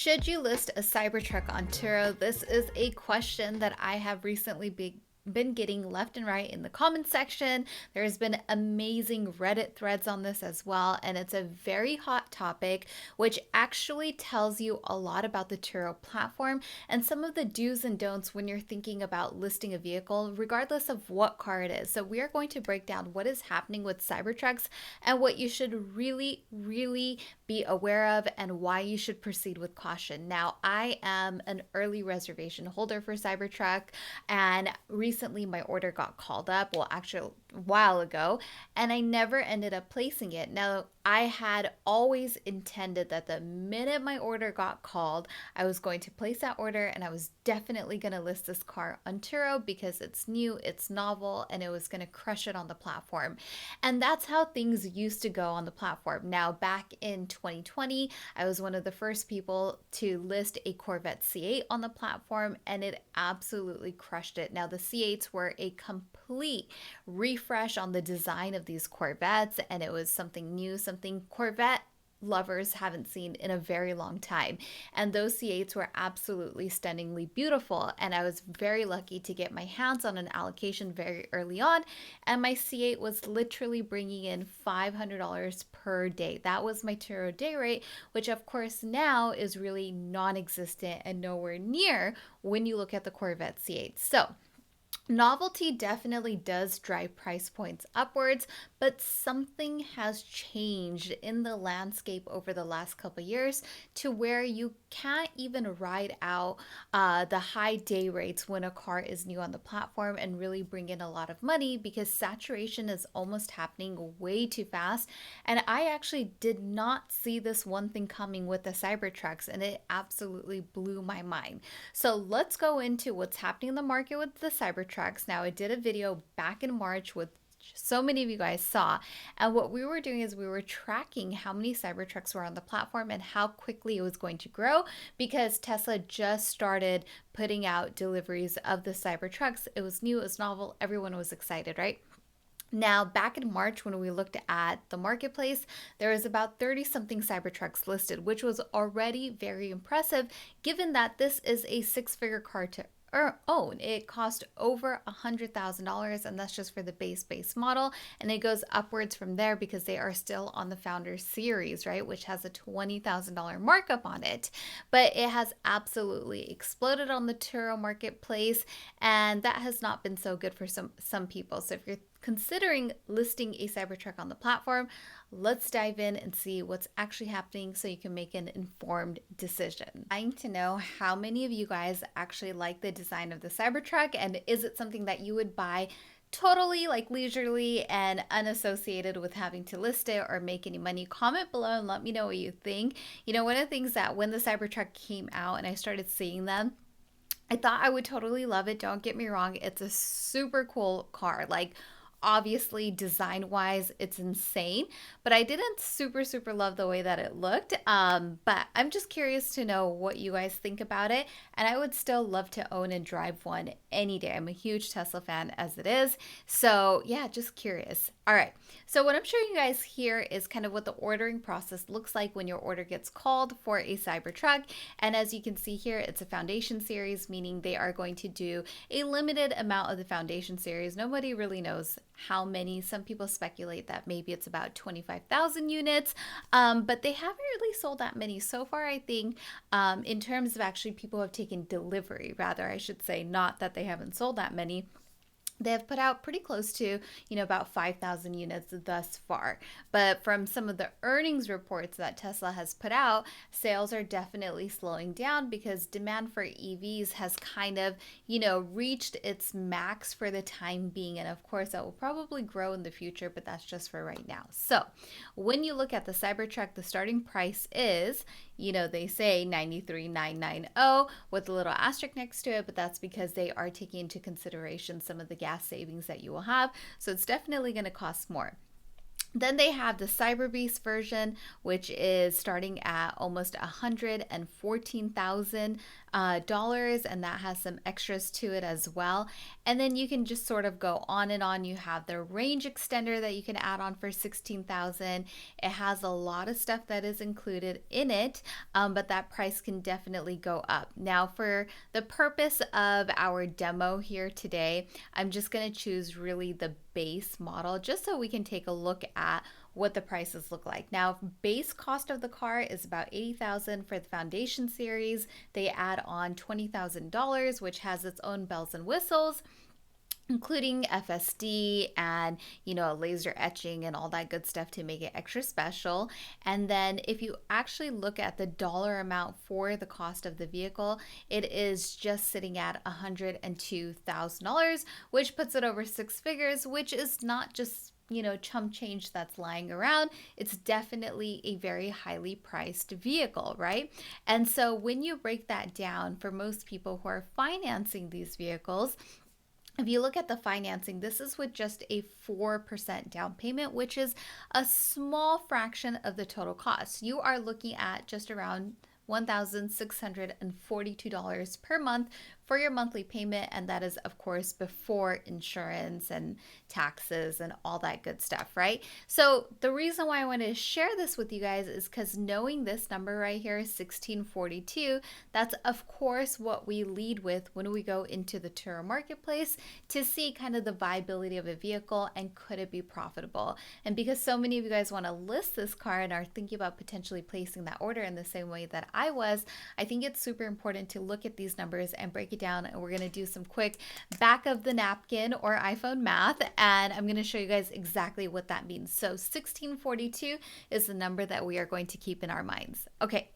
Should you list a Cybertruck on Turo? This is a question that I have recently been getting left and right in the comment section. There's been amazing Reddit threads on this as well, and it's a very hot topic, which actually tells you a lot about the Turo platform and some of the do's and don'ts when you're thinking about listing a vehicle, regardless of what car it is. So we are going to break down what is happening with Cybertrucks and what you should really be aware of and why you should proceed with caution. Now, I am an early reservation holder for Cybertruck, and recently my order got called up, well, actually a while ago, and I never ended up placing it. Now, I had always intended that the minute my order got called, I was going to place that order, and I was definitely going to list this car on Turo because it's new, it's novel, and it was going to crush it on the platform. And that's how things used to go on the platform. Now, back in 2020, I was one of the first people to list a Corvette C8 on the platform, and it absolutely crushed it. Now, the C8s were a complete refresh on the design of these Corvettes, and it was something new, something Corvette lovers haven't seen in a very long time. And those C8s were absolutely stunningly beautiful. And I was very lucky to get my hands on an allocation very early on. And my C8 was literally bringing in $500 per day. That was my Turo day rate, which of course now is really non-existent and nowhere near when you look at the Corvette C8. So novelty definitely does drive price points upwards, but something has changed in the landscape over the last couple of years to where you can't even ride out the high day rates when a car is new on the platform and really bring in a lot of money, because saturation is almost happening way too fast. And I actually did not see this one thing coming with the Cybertrucks, and it absolutely blew my mind. So let's go into what's happening in the market with the Cybertrucks. Now, I did a video back in March with so many of you guys saw, and what we were doing is we were tracking how many Cybertrucks were on the platform and how quickly it was going to grow, because Tesla just started putting out deliveries of the Cybertrucks. It was new, it was novel, everyone was excited, right? Now, back in March, when we looked at the marketplace, there was about 30 something Cybertrucks listed, which was already very impressive given that this is a six-figure car to own. It cost over $100,000, and that's just for the base model, and it goes upwards from there because they are still on the Founder Series, right, which has a $20,000 markup on it. But it has absolutely exploded on the Turo marketplace, and that has not been so good for some people. So if you're considering listing a Cybertruck on the platform, let's dive in and see what's actually happening so you can make an informed decision. I'm trying to know how many of you guys actually like the design of the Cybertruck, and is it something that you would buy totally like leisurely and unassociated with having to list it or make any money? Comment below and let me know what you think. You know, one of the things that when the Cybertruck came out and I started seeing them, I thought I would totally love it. Don't get me wrong, it's a super cool car. Like, obviously, design-wise, it's insane, but I didn't super love the way that it looked. But I'm just curious to know what you guys think about it, and I would still love to own and drive one any day. I'm a huge Tesla fan as it is, so yeah, just curious. All right, so what I'm showing you guys here is kind of what the ordering process looks like when your order gets called for a Cybertruck. And as you can see here, it's a foundation series, meaning they are going to do a limited amount of the foundation series. Nobody really knows how many. Some people speculate that maybe it's about 25,000 units, but they haven't really sold that many so far, I think, in terms of actually people who have taken delivery, rather, I should say, not that they haven't sold that many. They have put out pretty close to, about 5,000 units thus far. But from some of the earnings reports that Tesla has put out, sales are definitely slowing down because demand for EVs has kind of, reached its max for the time being. And of course, that will probably grow in the future, but that's just for right now. So when you look at the Cybertruck, the starting price is, they say 93,990 with a little asterisk next to it, but that's because they are taking into consideration some of the gas savings that you will have. So it's definitely going to cost more. Then they have the Cyber Beast version, which is starting at almost $114,000, and that has some extras to it as well. And then you can just sort of go on and on. You have the range extender that you can add on for $16,000. It has a lot of stuff that is included in it, but that price can definitely go up. Now, for the purpose of our demo here today, I'm just going to choose really the base model just so we can take a look at what the prices look like. Now, base cost of the car is about $80,000 for the Foundation series. They add on $20,000, which has its own bells and whistles, including FSD and, laser etching and all that good stuff to make it extra special. And then if you actually look at the dollar amount for the cost of the vehicle, it is just sitting at $102,000, which puts it over six figures, which is not just chump change that's lying around. It's definitely a very highly priced vehicle, right? And so when you break that down for most people who are financing these vehicles, if you look at the financing, this is with just a 4% down payment, which is a small fraction of the total cost. You are looking at just around $1,642 per month for your monthly payment, and that is of course before insurance and taxes and all that good stuff, right? So the reason why I wanted to share this with you guys is because knowing this number right here, 1642, that's of course what we lead with when we go into the Turo marketplace to see kind of the viability of a vehicle and could it be profitable. And because so many of you guys want to list this car and are thinking about potentially placing that order in the same way that I was, I think it's super important to look at these numbers and break it down. And we're going to do some quick back of the napkin or iPhone math, and I'm going to show you guys exactly what that means. So 1642 is the number that we are going to keep in our minds. Okay,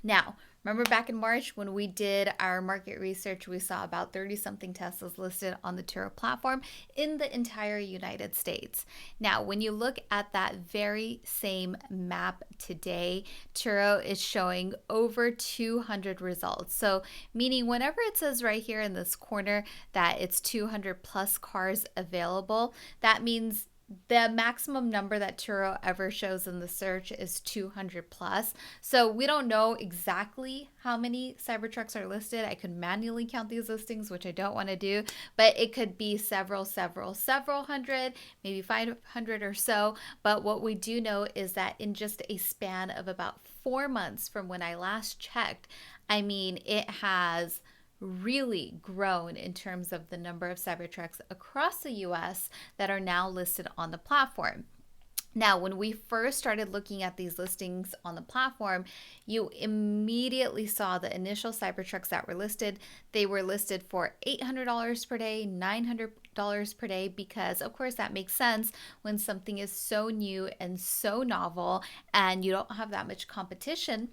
now remember back in March when we did our market research, we saw about 30-something Teslas listed on the Turo platform in the entire United States. Now, when you look at that very same map today, Turo is showing over 200 results. So meaning whenever it says right here in this corner that it's 200 plus cars available, that means the maximum number that Turo ever shows in the search is 200 plus. So we don't know exactly how many Cybertrucks are listed. I could manually count these listings, which I don't want to do, but it could be several hundred, maybe 500 or so. But what we do know is that in just a span of about 4 months from when I last checked, it has really grown in terms of the number of Cybertrucks across the US that are now listed on the platform. Now, when we first started looking at these listings on the platform, you immediately saw the initial Cybertrucks that were listed. They were listed for $800 per day, $900 per day, because of course that makes sense when something is so new and so novel and you don't have that much competition.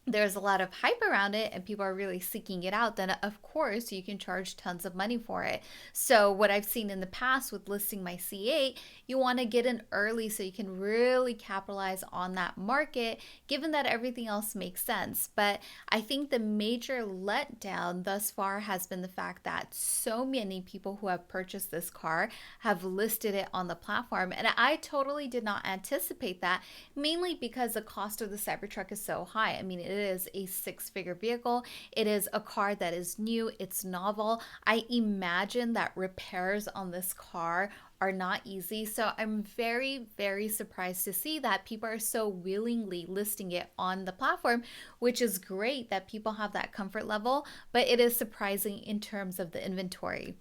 There's a lot of hype around it and people are really seeking it out, then of course you can charge tons of money for it. So what I've seen in the past with listing my C8, you want to get in early so you can really capitalize on that market, given that everything else makes sense. But I think the major letdown thus far has been the fact that so many people who have purchased this car have listed it on the platform. And I totally did not anticipate that, mainly because the cost of the Cybertruck is so high. It is a six-figure vehicle. It is a car that is new. It's novel. I imagine that repairs on this car are not easy. So I'm very, very surprised to see that people are so willingly listing it on the platform, which is great that people have that comfort level, but it is surprising in terms of the inventory.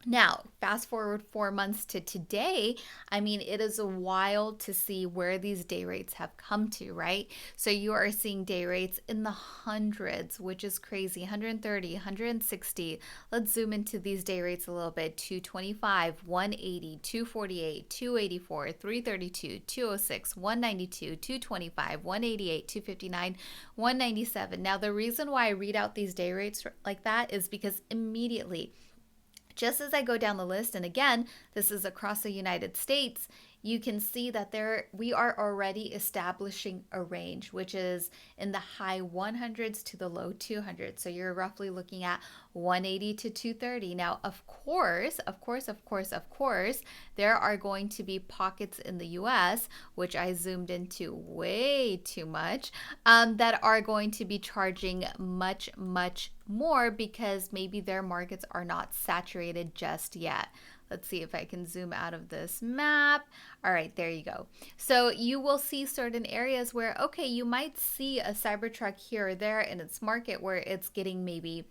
Now, fast forward 4 months to today, it is wild to see where these day rates have come to, right? So you are seeing day rates in the hundreds, which is crazy, 130, 160. Let's zoom into these day rates a little bit. 225, 180, 248, 284, 332, 206, 192, 225, 188, 259, 197. Now, the reason why I read out these day rates like that is because immediately, just as I go down the list, and again, this is across the United States, you can see that we are already establishing a range, which is in the high 100s to the low 200s. So you're roughly looking at 180 to 230. Now, of course, there are going to be pockets in the US, which I zoomed into way too much, that are going to be charging much, much more because maybe their markets are not saturated just yet. Let's see if I can zoom out of this map. All right, there you go. So you will see certain areas where, okay, you might see a Cybertruck here or there in its market where it's getting maybe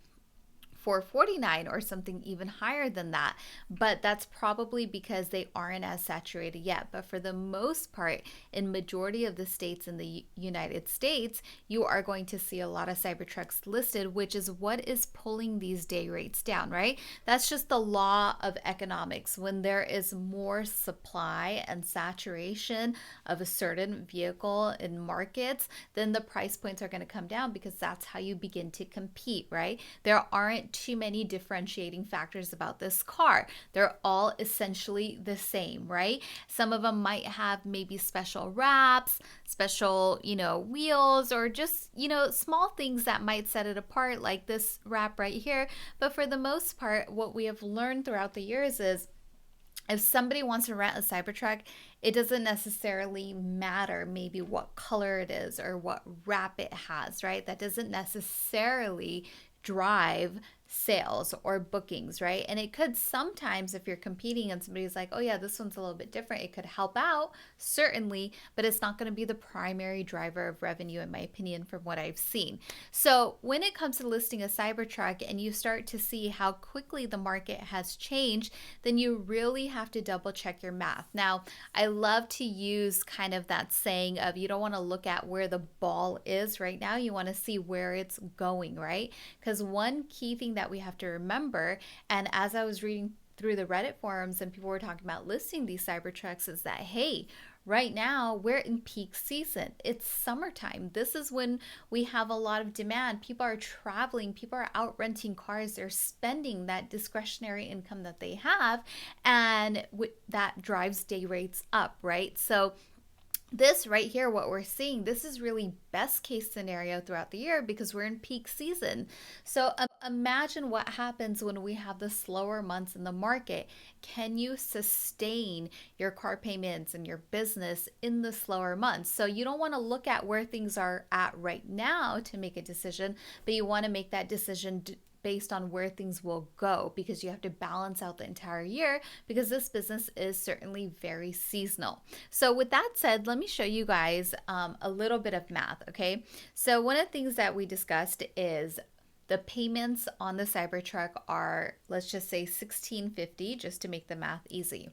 449 or something even higher than that, but that's probably because they aren't as saturated yet. But for the most part, in majority of the states in the United States, you are going to see a lot of Cybertrucks listed, which is what is pulling these day rates down, right? That's just the law of economics. When there is more supply and saturation of a certain vehicle in markets, then the price points are going to come down because that's how you begin to compete, right? There aren't too many differentiating factors about this car. They're all essentially the same, right? Some of them might have maybe special wraps, special, wheels, or just, small things that might set it apart, like this wrap right here. But for the most part, what we have learned throughout the years is if somebody wants to rent a Cybertruck, it doesn't necessarily matter maybe what color it is or what wrap it has, right? That doesn't necessarily drive sales or bookings, right? And it could sometimes, if you're competing and somebody's like, oh yeah, this one's a little bit different, it could help out, certainly, but it's not going to be the primary driver of revenue, in my opinion, from what I've seen. So when it comes to listing a Cybertruck and you start to see how quickly the market has changed, then you really have to double check your math. Now, I love to use kind of that saying of you don't want to look at where the ball is right now, you want to see where it's going, right? Because one key thing that we have to remember, and as I was reading through the Reddit forums and people were talking about listing these Cybertrucks, is that, hey, right now we're in peak season. It's summertime. This is when we have a lot of demand. People are traveling, people are out renting cars, they're spending that discretionary income that they have, and that drives day rates up, right? So this right here, what we're seeing, this is really best case scenario throughout the year because we're in peak season. So imagine what happens when we have the slower months in the market. Can you sustain your car payments and your business in the slower months? So you don't want to look at where things are at right now to make a decision, but you want to make that decision based on where things will go, because you have to balance out the entire year, because this business is certainly very seasonal. So with that said, let me show you guys a little bit of math, okay? So one of the things that we discussed is the payments on the Cybertruck are, let's just say $1,650, just to make the math easy.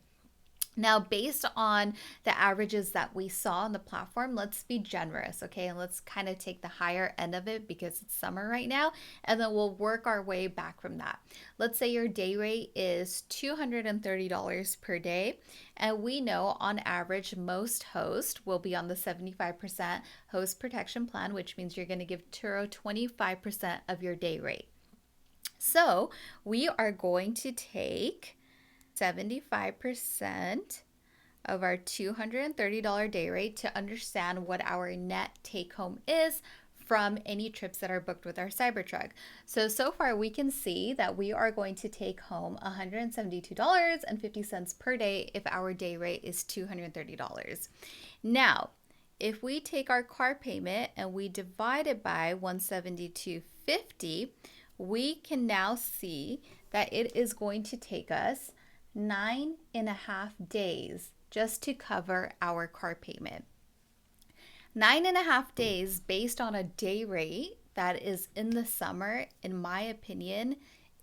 Now, based on the averages that we saw on the platform, let's be generous, okay? And let's kind of take the higher end of it because it's summer right now, and then we'll work our way back from that. Let's say your day rate is $230 per day, and we know on average most hosts will be on the 75% host protection plan, which means you're going to give Turo 25% of your day rate. So we are going to take 75% of our $230 day rate to understand what our net take home is from any trips that are booked with our Cybertruck. So far we can see that we are going to take home $172.50 per day if our day rate is $230. Now, if we take our car payment and we divide it by $172.50, we can now see that it is going to take us 9.5 days just to cover our car payment. 9.5 days based on a day rate that is in the summer, in my opinion,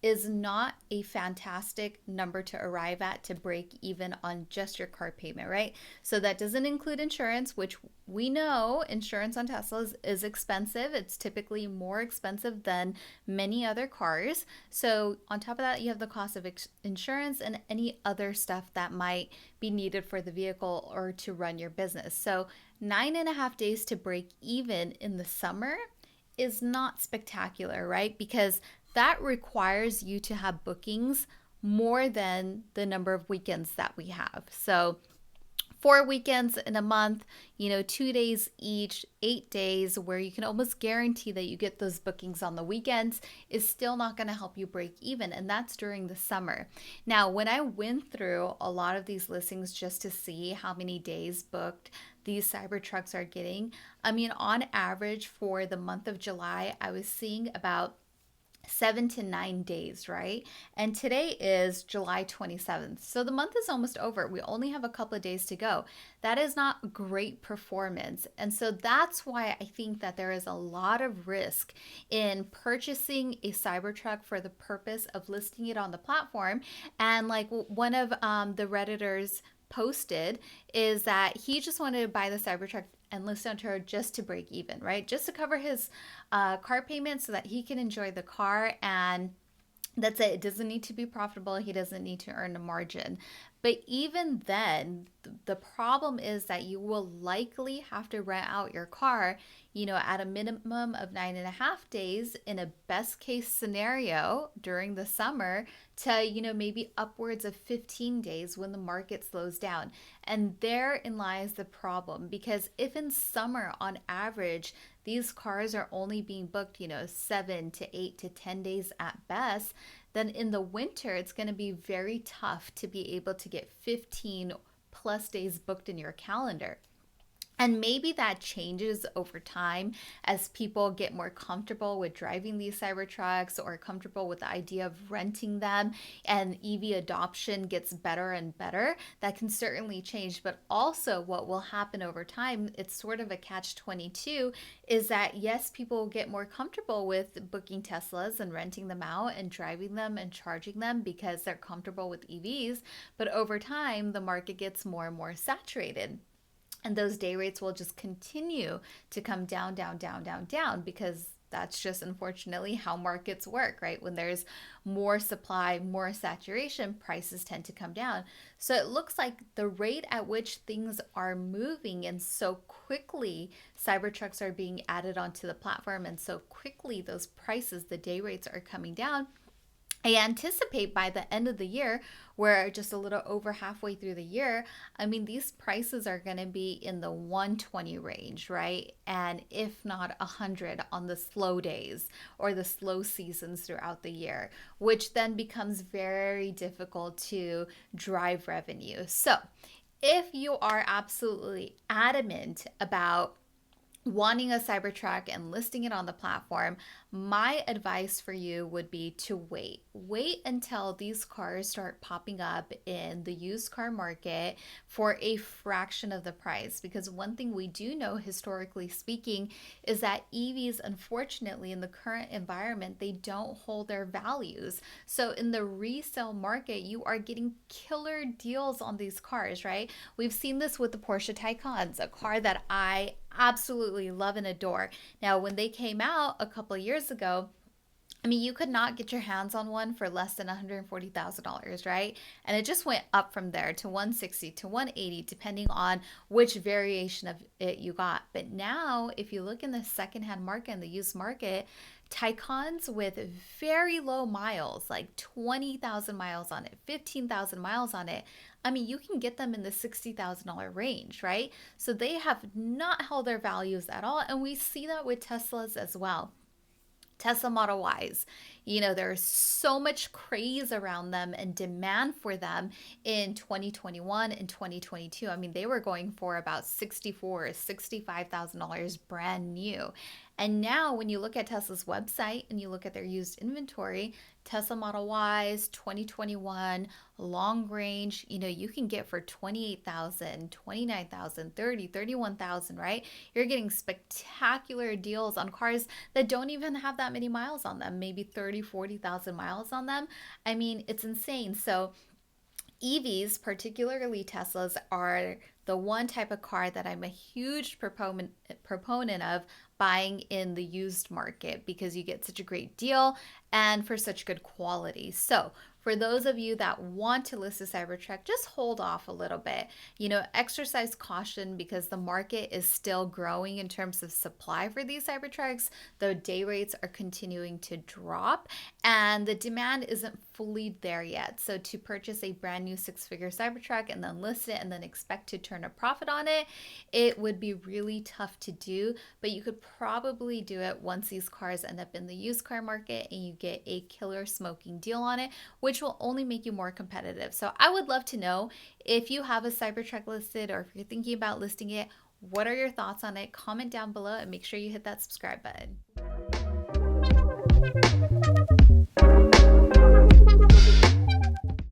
is not a fantastic number to arrive at to break even on just your car payment, right? So that doesn't include insurance, which we know insurance on Teslas is expensive. It's typically more expensive than many other cars. So on top of that, you have the cost of insurance and any other stuff that might be needed for the vehicle or to run your business. So 9.5 days to break even in the summer is not spectacular, right? Because that requires you to have bookings more than the number of weekends that we have. So 4 weekends in a month, 2 days each, 8 days, where you can almost guarantee that you get those bookings on the weekends, is still not going to help you break even. And that's during the summer. Now, when I went through a lot of these listings just to see how many days booked these Cybertrucks are getting, on average for the month of July, I was seeing about 7 to 9 days, right? And today is July 27th. So the month is almost over. We only have a couple of days to go. That is not great performance. And so that's why I think that there is a lot of risk in purchasing a Cybertruck for the purpose of listing it on the platform. And like one of the Redditors posted is that he just wanted to buy the Cybertruck and list on Turo just to break even, right? Just to cover his car payment so that he can enjoy the car, and that's it. It doesn't need to be profitable. He doesn't need to earn a margin. But even then, the problem is that you will likely have to rent out your car, at a minimum of 9.5 days in a best case scenario during the summer to, maybe upwards of 15 days when the market slows down. And therein lies the problem, because if in summer, on average, these cars are only being booked, 7 to 8 to 10 days at best, then in the winter, it's going to be very tough to be able to get 15 plus days booked in your calendar. And maybe that changes over time as people get more comfortable with driving these Cybertrucks or comfortable with the idea of renting them, and EV adoption gets better and better. That can certainly change. But also what will happen over time, it's sort of a catch-22, is that yes, people will get more comfortable with booking Teslas and renting them out and driving them and charging them because they're comfortable with EVs. But over time, the market gets more and more saturated. And those day rates will just continue to come down, down, down, down, down, because that's just unfortunately how markets work, right? When there's more supply, more saturation, prices tend to come down. So it looks like the rate at which things are moving, and so quickly Cybertrucks are being added onto the platform, and so quickly those prices, the day rates, are coming down. I anticipate by the end of the year, we're just a little over halfway through the year, these prices are going to be in the 120 range, right? And if not 100 on the slow days or the slow seasons throughout the year, which then becomes very difficult to drive revenue. So if you are absolutely adamant about wanting a Cybertruck and listing it on the platform, my advice for you would be to wait. Wait until these cars start popping up in the used car market for a fraction of the price. Because one thing we do know, historically speaking, is that EVs, unfortunately, in the current environment, they don't hold their values. So in the resale market, you are getting killer deals on these cars, right? We've seen this with the Porsche Taycans, a car that I absolutely love and adore. Now, when they came out a couple of years ago, you could not get your hands on one for less than $140,000, right? And it just went up from there to 160 to 180, depending on which variation of it you got. But now, if you look in the secondhand market and the used market, Taycans with very low miles, like 20,000 miles on it, 15,000 miles on it, you can get them in the $60,000 range, right? So they have not held their values at all. And we see that with Teslas as well. Tesla Model Ys, there's so much craze around them and demand for them in 2021 and 2022. They were going for about $64,000 or $65,000 brand new. And now when you look at Tesla's website and you look at their used inventory, Tesla Model Ys, 2021, long range, you can get for 28,000, 29,000, 30, 31,000, right? You're getting spectacular deals on cars that don't even have that many miles on them, maybe 30, 40,000 miles on them. It's insane. So EVs, particularly Teslas, are the one type of car that I'm a huge proponent of buying in the used market, because you get such a great deal and for such good quality. So For those of you that want to list a Cybertruck, just hold off a little bit. Exercise caution because the market is still growing in terms of supply for these Cybertrucks, though day rates are continuing to drop and the demand isn't fully there yet. So to purchase a brand new six-figure Cybertruck and then list it and then expect to turn a profit on it, it would be really tough to do, but you could probably do it once these cars end up in the used car market and you get a killer smoking deal on it, which will only make you more competitive. So I would love to know if you have a Cybertruck listed or if you're thinking about listing it, what are your thoughts on it? Comment down below and make sure you hit that subscribe button.